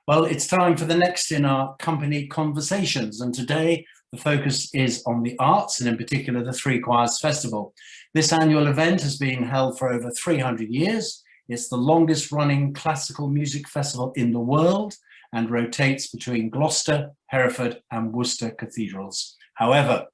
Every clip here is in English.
Well, it's time for the next in our company conversations, and today the focus is on the arts, and in particular the Three Choirs Festival. This annual event has been held for over 300 years. It's the longest running classical music festival in the world and rotates between Gloucester, Hereford and Worcester cathedrals. However,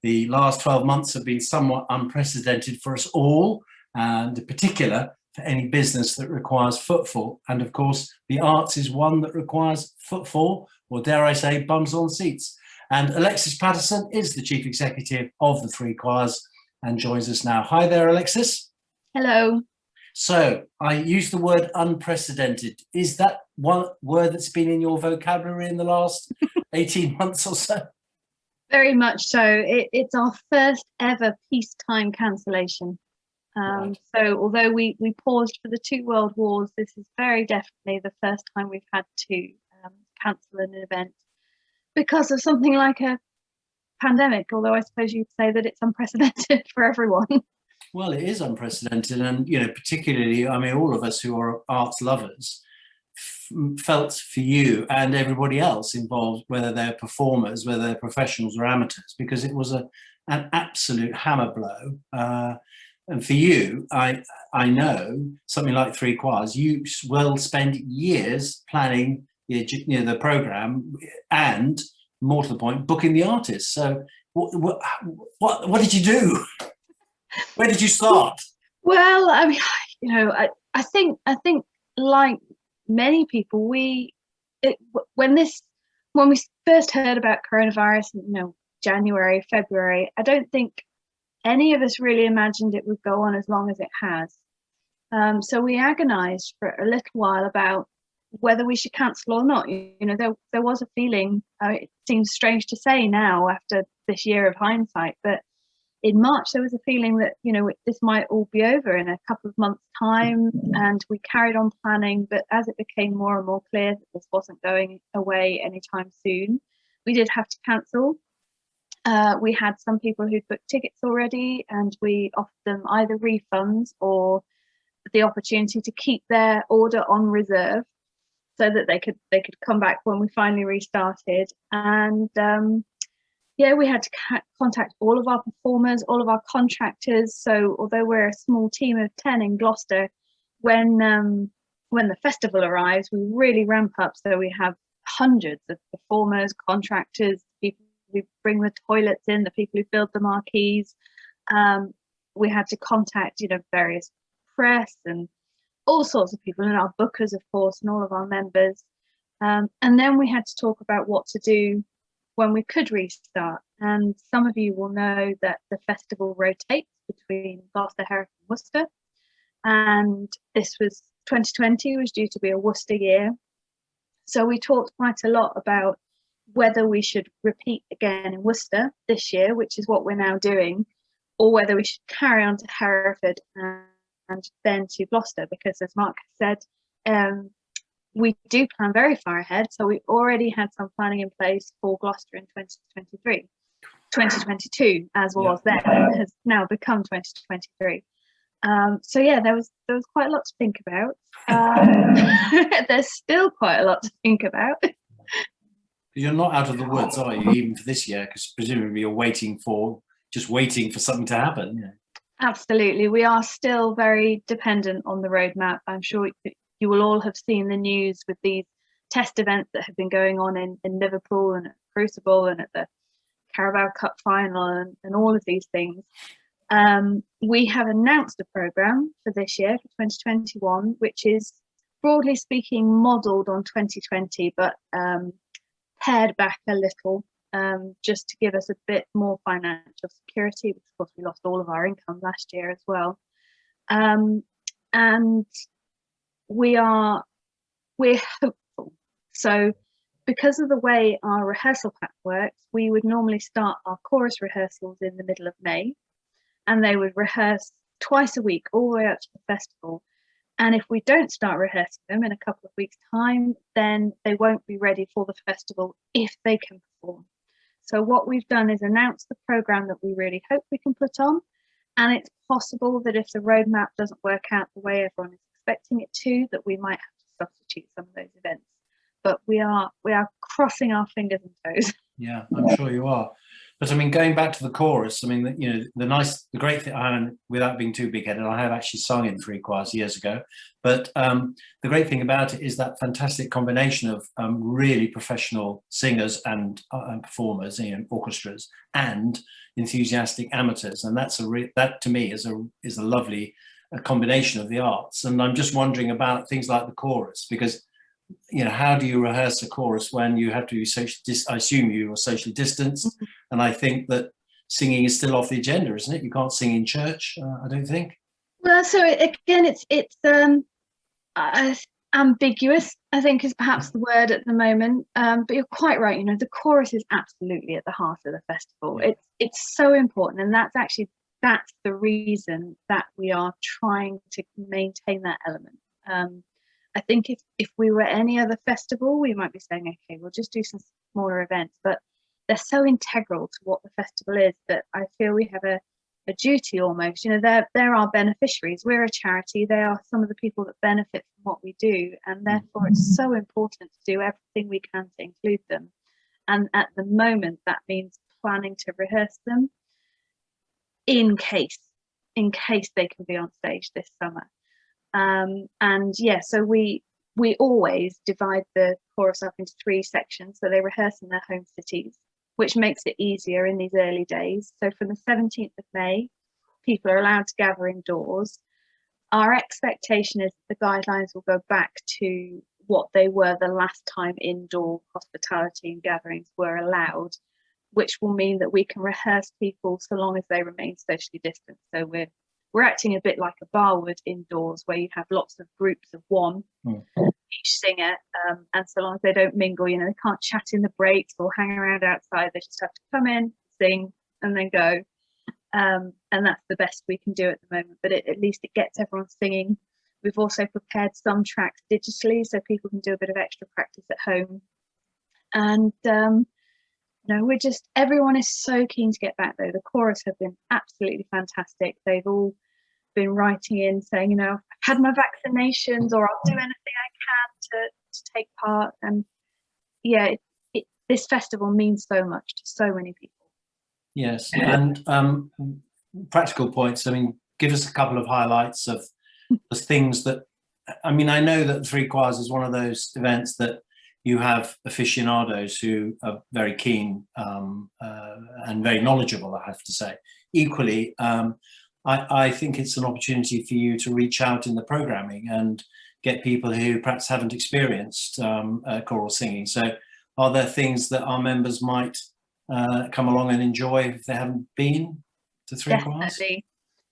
the last 12 months have been somewhat unprecedented for us all, and in particular for any business that requires footfall. And of course, the arts is one that requires footfall, or dare I say, bums on seats. And Alexis Paterson is the Chief Executive of the Three Choirs and joins us now. Hi there, Alexis. Hello. So I used the word unprecedented. Is that one word that's been in your vocabulary in the last 18 months or so? Very much so. It's our first ever peacetime cancellation. Right. So although we paused for the two world wars, this is very definitely the first time we've had to cancel an event because of something like a pandemic, although I suppose you'd say that it's unprecedented for everyone. Well, it is unprecedented, and particularly, I mean, all of us who are arts lovers felt for you and everybody else involved, whether they're performers, whether they're professionals or amateurs, because it was an absolute hammer blow. And for you, I know something like Three Choirs, you will spend years planning the program and, more to the point, booking the artists. So what did you do? Where did you start? Well, I mean, I think like many people, when we first heard about coronavirus, January, February, I don't think any of us really imagined it would go on as long as it has. So we agonized for a little while about whether we should cancel or not. There was a feeling, it seems strange to say now after this year of hindsight, but in March there was a feeling that this might all be over in a couple of months' time, and we carried on planning. But as it became more and more clear that this wasn't going away anytime soon, we did have to cancel. We had some people who'd booked tickets already, and we offered them either refunds or the opportunity to keep their order on reserve so that they could come back when we finally restarted. And we had to contact all of our performers, all of our contractors. So although we're a small team of 10 in Gloucester, when the festival arrives, we really ramp up. So we have hundreds of performers, contractors, people who bring the toilets in, the people who build the marquees. We had to contact various press and all sorts of people, and our bookers, of course, and all of our members. And then we had to talk about what to do when we could restart. And some of you will know that the festival rotates between Gloucester, Hereford and Worcester. And 2020 was due to be a Worcester year. So we talked quite a lot about whether we should repeat again in Worcester this year, which is what we're now doing, or whether we should carry on to Hereford and then to Gloucester, because as Mark said, we do plan very far ahead. So we already had some planning in place for Gloucester in 2023. 2022, as was then, has now become 2023. So yeah, there was quite a lot to think about. There's still quite a lot to think about. You're not out of the woods, are you, even for this year? Because presumably you're waiting for something to happen. Yeah. Absolutely, we are still very dependent on the roadmap. I'm sure you will all have seen the news with these test events that have been going on in Liverpool and at Crucible and at the Carabao Cup final and all of these things. We have announced a programme for this year, for 2021, which is broadly speaking modelled on 2020, but pared back a little, just to give us a bit more financial security, because of course we lost all of our income last year as well. And we're hopeful. So because of the way our rehearsal pack works, we would normally start our chorus rehearsals in the middle of May, and they would rehearse twice a week all the way up to the festival. And if we don't start rehearsing them in a couple of weeks' time, then they won't be ready for the festival if they can perform. So what we've done is announce the programme that we really hope we can put on. And it's possible that if the roadmap doesn't work out the way everyone is expecting it to, that we might have to substitute some of those events. but we are crossing our fingers and toes. Yeah, I'm sure you are. But I mean, going back to the chorus, I mean, you know, the great thing, and without being too big-headed, I have actually sung in three choirs years ago. But the great thing about it is that fantastic combination of really professional singers and performers, you know, orchestras, and enthusiastic amateurs, and that to me is a lovely combination of the arts. And I'm just wondering about things like the chorus, because, you know, how do you rehearse a chorus when you have to be I assume you are socially distanced, and I think that singing is still off the agenda, isn't it? You can't sing in church, I don't think. Well, so again, it's ambiguous, I think, is perhaps the word at the moment. But you're quite right. You know, the chorus is absolutely at the heart of the festival. Yeah. It's so important, and that's the reason that we are trying to maintain that element. I think if we were any other festival, we might be saying, okay, we'll just do some smaller events, but they're so integral to what the festival is that I feel we have a duty almost. You know, they're our beneficiaries. We're a charity. They are some of the people that benefit from what we do, and therefore it's so important to do everything we can to include them. And at the moment, that means planning to rehearse them in case they can be on stage this summer. And yeah, so we always divide the chorus up into three sections, so they rehearse in their home cities, which makes it easier in these early days. So from the 17th of May, people are allowed to gather indoors. Our expectation is the guidelines will go back to what they were the last time indoor hospitality and gatherings were allowed, which will mean that we can rehearse people so long as they remain socially distant. So we're acting a bit like a bar would indoors, where you have lots of groups of one, each singer, and so long as they don't mingle, you know, they can't chat in the breaks or hang around outside. They just have to come in, sing, and then go. And that's the best we can do at the moment, but at least it gets everyone singing. We've also prepared some tracks digitally so people can do a bit of extra practice at home. And no, everyone is so keen to get back though. The chorus have been absolutely fantastic. They've all been writing in saying, you know, I've had my vaccinations, or I'll do anything I can to take part. And yeah, this festival means so much to so many people. Yes, and practical points. I mean, give us a couple of highlights of the things that, I mean, I know that Three Choirs is one of those events that you have aficionados who are very keen and very knowledgeable, I have to say. Equally, I think it's an opportunity for you to reach out in the programming and get people who perhaps haven't experienced choral singing. So are there things that our members might come along and enjoy if they haven't been to Three Choirs? Definitely.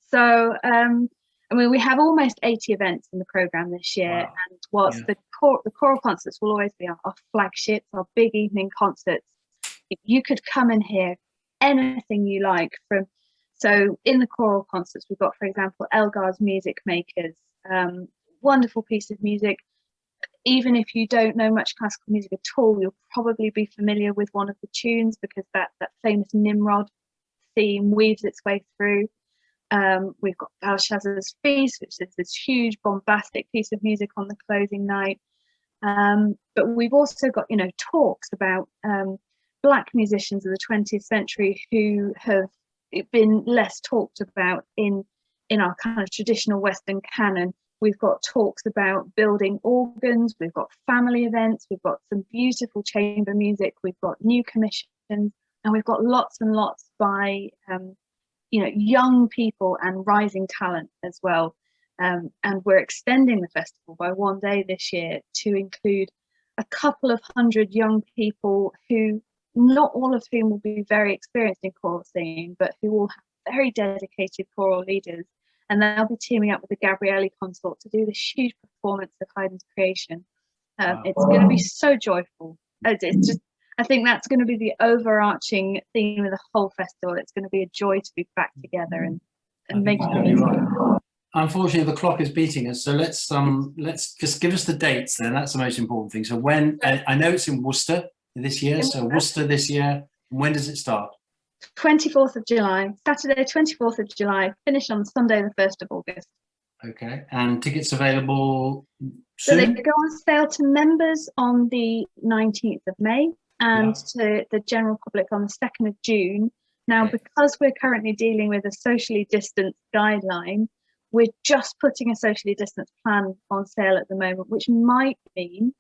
So, I mean, we have almost 80 events in the programme this year. Wow. And whilst the choral concerts will always be our flagships, our big evening concerts, you could come and hear anything you like from. So in the choral concerts, we've got, for example, Elgar's Music Makers, wonderful piece of music. Even if you don't know much classical music at all, you'll probably be familiar with one of the tunes, because that famous Nimrod theme weaves its way through. We've got Belshazzar's Feast, which is this huge bombastic piece of music on the closing night. But we've also got, you know, talks about Black musicians of the 20th century who have been less talked about in our kind of traditional Western canon. We've got talks about building organs, we've got family events, we've got some beautiful chamber music, we've got new commissions, and we've got lots and lots by you know, young people and rising talent as well. And we're extending the festival by one day this year to include a couple of hundred young people who, not all of whom will be very experienced in choral singing, but who will have very dedicated choral leaders. And they'll be teaming up with the Gabrielli Consort to do this huge performance of Haydn's Creation. Wow. It's going to be so joyful. It's just, I think that's going to be the overarching theme of the whole festival. It's going to be a joy to be back together and making music. Right. Unfortunately, the clock is beating us, so let's just give us the dates then. That's the most important thing. So when, I know it's in Worcester this year, so Worcester this year. When does it start? 24th of July, Saturday 24th of July, finish on Sunday the 1st of August. Okay, and tickets available So they soon? go on sale to members on the 19th of May and Yeah. to the general public on the 2nd of June. Now, Okay. because we're currently dealing with a socially distanced guideline, we're just putting a socially distanced plan on sale at the moment, which might mean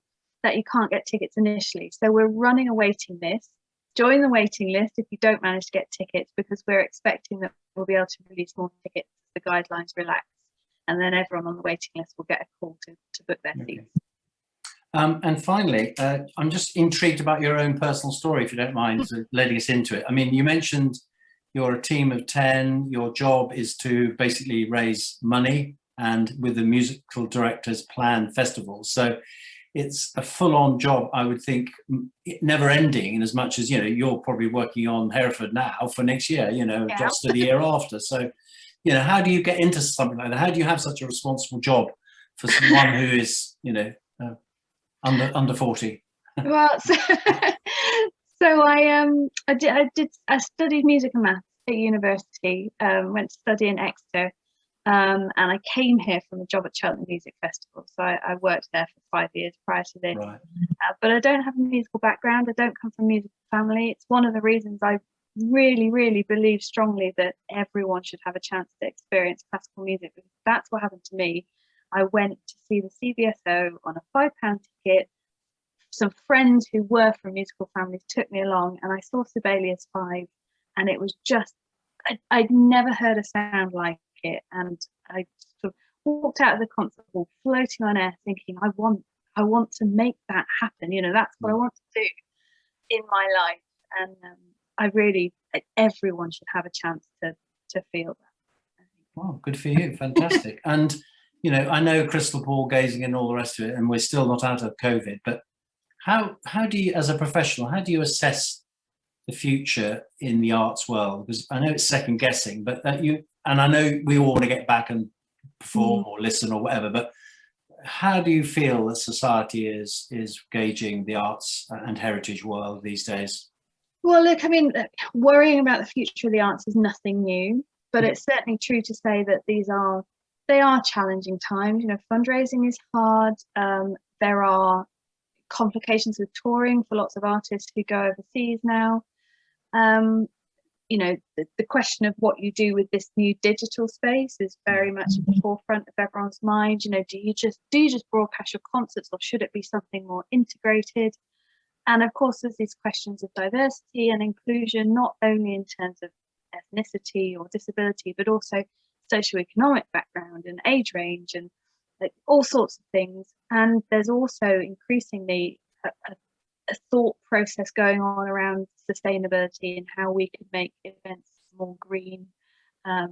that you can't get tickets initially. So we're running a waiting list. Join the waiting list if you don't manage to get tickets, because we're expecting that we'll be able to release more tickets as the guidelines relax. And then everyone on the waiting list will get a call to book their seats. And finally, I'm just intrigued about your own personal story, if you don't mind letting us into it. I mean, you mentioned you're a team of 10, your job is to basically raise money and with the musical directors plan festivals. So it's a full-on job, I would think, never ending, in as much as, you know, you're probably working on Hereford now for next year, you know, Yeah. Gloucester the year after. So, you know, how do you get into something like that? How do you have such a responsible job for someone who is, you know, under 40? Well, so I studied music and maths at university. Went to study in Exeter, and I came here from a job at Cheltenham Music Festival. So I worked there for 5 years prior to this. Right. But I don't have a musical background. I don't come from a musical family. It's one of the reasons I really, really believe strongly that everyone should have a chance to experience classical music, because that's what happened to me. I went to see the CBSO on a £5 ticket. Some friends who were from musical families took me along, and I saw Sibelius 5, and it was just, I'd never heard a sound like it. And I sort of walked out of the concert hall floating on air thinking, I want to make that happen. You know, that's what I want to do in my life. And I really, everyone should have a chance to feel that. Wow, good for you. Fantastic. And, you know, I know crystal ball gazing and all the rest of it, and we're still not out of COVID, but how do you, as a professional, how do you assess the future in the arts world? Because I know it's second guessing, but and I know we all want to get back and perform or listen or whatever, but how do you feel that society is gauging the arts and heritage world these days? Well, look, I mean, worrying about the future of the arts is nothing new, but it's certainly true to say that they are challenging times. You know, fundraising is hard. There are complications with touring for lots of artists who go overseas now. You know, the question of what you do with this new digital space is very much at the forefront of everyone's mind. You know, do you just broadcast your concerts, or should it be something more integrated? And of course, there's these questions of diversity and inclusion, not only in terms of ethnicity or disability, but also socioeconomic background and age range and like all sorts of things. And there's also increasingly a thought process going on around sustainability and how we can make events more green,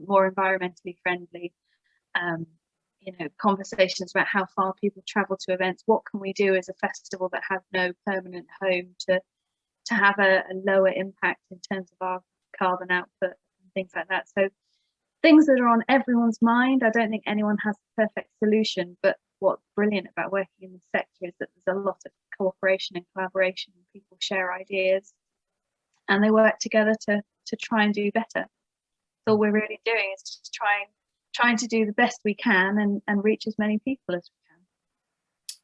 more environmentally friendly. You know, conversations about how far people travel to events. What can we do as a festival that has no permanent home to have a lower impact in terms of our carbon output and things like that. So things that are on everyone's mind. I don't think anyone has the perfect solution, but what's brilliant about working in this sector is that there's a lot of cooperation and collaboration, and people share ideas and they work together to try and do better. So all we're really doing is just trying to do the best we can and reach as many people as we can.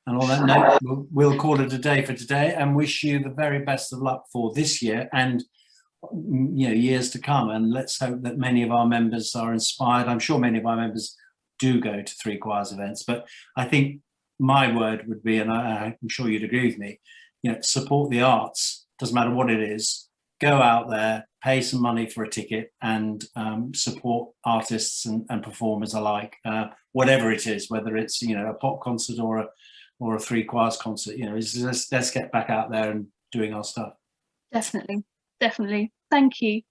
And on that note, we'll call it a day for today and wish you the very best of luck for this year and, you know, years to come. And let's hope that many of our members are inspired. I'm sure many of our members do go to Three Choirs events, but I think my word would be, and I'm sure you'd agree with me, you know, support the arts. Doesn't matter what it is. Go out there, pay some money for a ticket, and support artists and performers alike, whatever it is, whether it's, you know, a pop concert or a Three Choirs concert. You know, let's get back out there and doing our stuff. Definitely. Thank you.